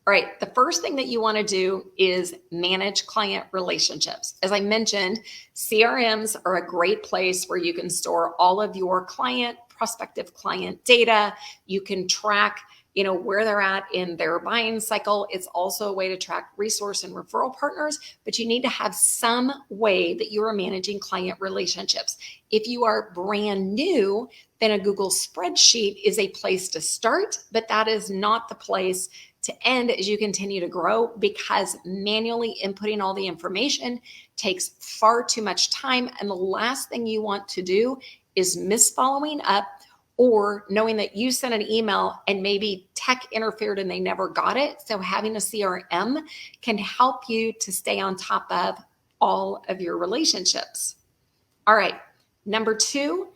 All right, the first thing that you want to do is manage client relationships. As I mentioned, CRMs are a great place where you can store all of your prospective client data. You can track, where they're at in their buying cycle. It's also a way to track resource and referral partners, but you need to have some way that you are managing client relationships. If you are brand new, then a Google spreadsheet is a place to start, but that is not the place to end as you continue to grow, because manually inputting all the information takes far too much time. And the last thing you want to do is miss following up, or knowing that you sent an email and maybe tech interfered and they never got it. So having a CRM can help you to stay on top of all of your relationships. All right, number 2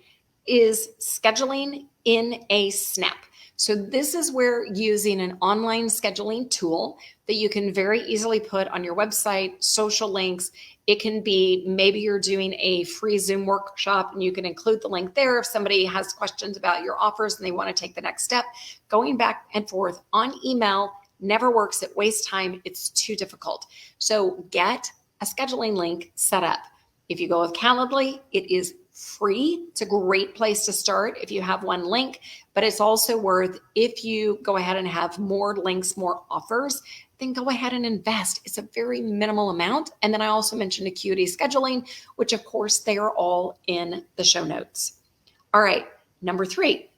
is scheduling in a snap. So this is where using an online scheduling tool that you can very easily put on your website, social links. It can be, maybe you're doing a free Zoom workshop and you can include the link there if somebody has questions about your offers and they want to take the next step. Going back and forth on email never works. It wastes time. It's too difficult. So get a scheduling link set up. If you go with Calendly, it is free. It's a great place to start if you have one link, but it's also worth, if you go ahead and have more links, more offers, then go ahead and invest. It's a very minimal amount. And then I also mentioned Acuity Scheduling, which of course they are all in the show notes. All right, number 3,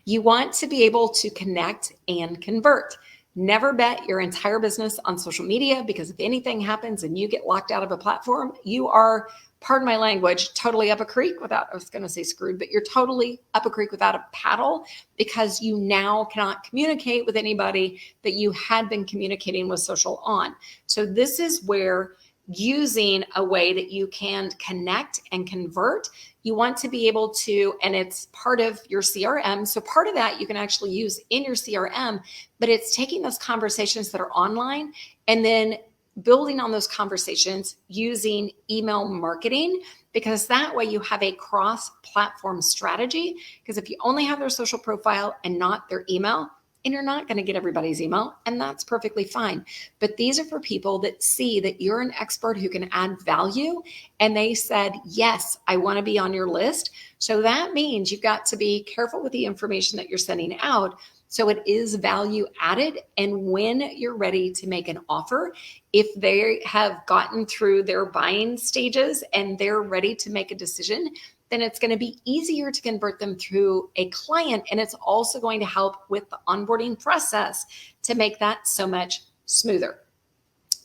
you want to be able to connect and convert. Never bet your entire business on social media, because if anything happens and you get locked out of a platform, you are, pardon my language, totally up a creek without, I was going to say screwed, but you're totally up a creek without a paddle, because you now cannot communicate with anybody that you had been communicating with social on. So this is where, using a way that you can connect and convert, you want to be able to, and it's part of your CRM. So part of that you can actually use in your CRM, but it's taking those conversations that are online and then building on those conversations using email marketing, because that way you have a cross-platform strategy. Because if you only have their social profile and not their email, and you're not going to get everybody's email, and that's perfectly fine. But these are for people that see that you're an expert who can add value, and they said, yes, I want to be on your list. So that means you've got to be careful with the information that you're sending out, so it is value added. And when you're ready to make an offer, if they have gotten through their buying stages and they're ready to make a decision, then it's going to be easier to convert them through a client. And it's also going to help with the onboarding process to make that so much smoother.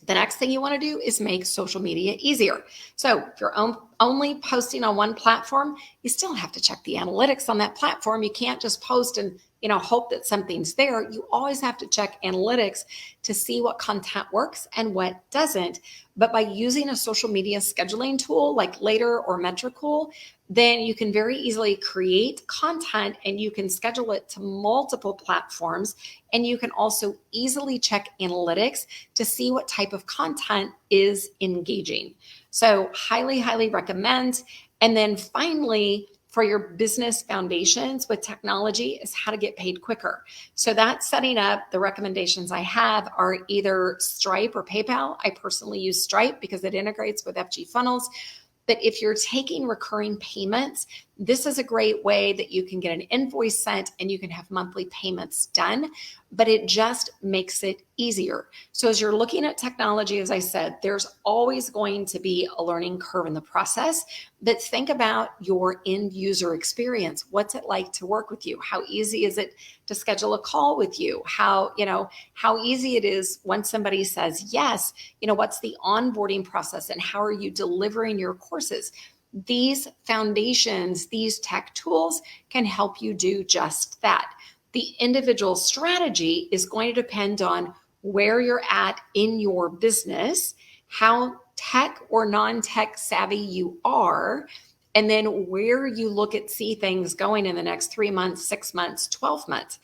The next thing you want to do is make social media easier. So if you're only posting on one platform, you still have to check the analytics on that platform. You can't just post and hope that something's there. You always have to check analytics to see what content works and what doesn't. But by using a social media scheduling tool like Later or Metricool, then you can very easily create content and you can schedule it to multiple platforms. And you can also easily check analytics to see what type of content is engaging. So highly, highly recommend. And then finally, for your business foundations with technology, is how to get paid quicker. So that's setting up. The recommendations I have are either Stripe or PayPal. I personally use Stripe because it integrates with FG Funnels. But if you're taking recurring payments, this is a great way that you can get an invoice sent and you can have monthly payments done, but it just makes it easier. So as you're looking at technology, as I said, there's always going to be a learning curve in the process, but think about your end user experience. What's it like to work with you? How easy is it to schedule a call with you? How easy it is when somebody says yes, what's the onboarding process and how are you delivering your courses? These foundations, these tech tools can help you do just that. The individual strategy is going to depend on where you're at in your business, how tech or non-tech savvy you are, and then where you see things going in the next 3 months, 6 months, 12 months.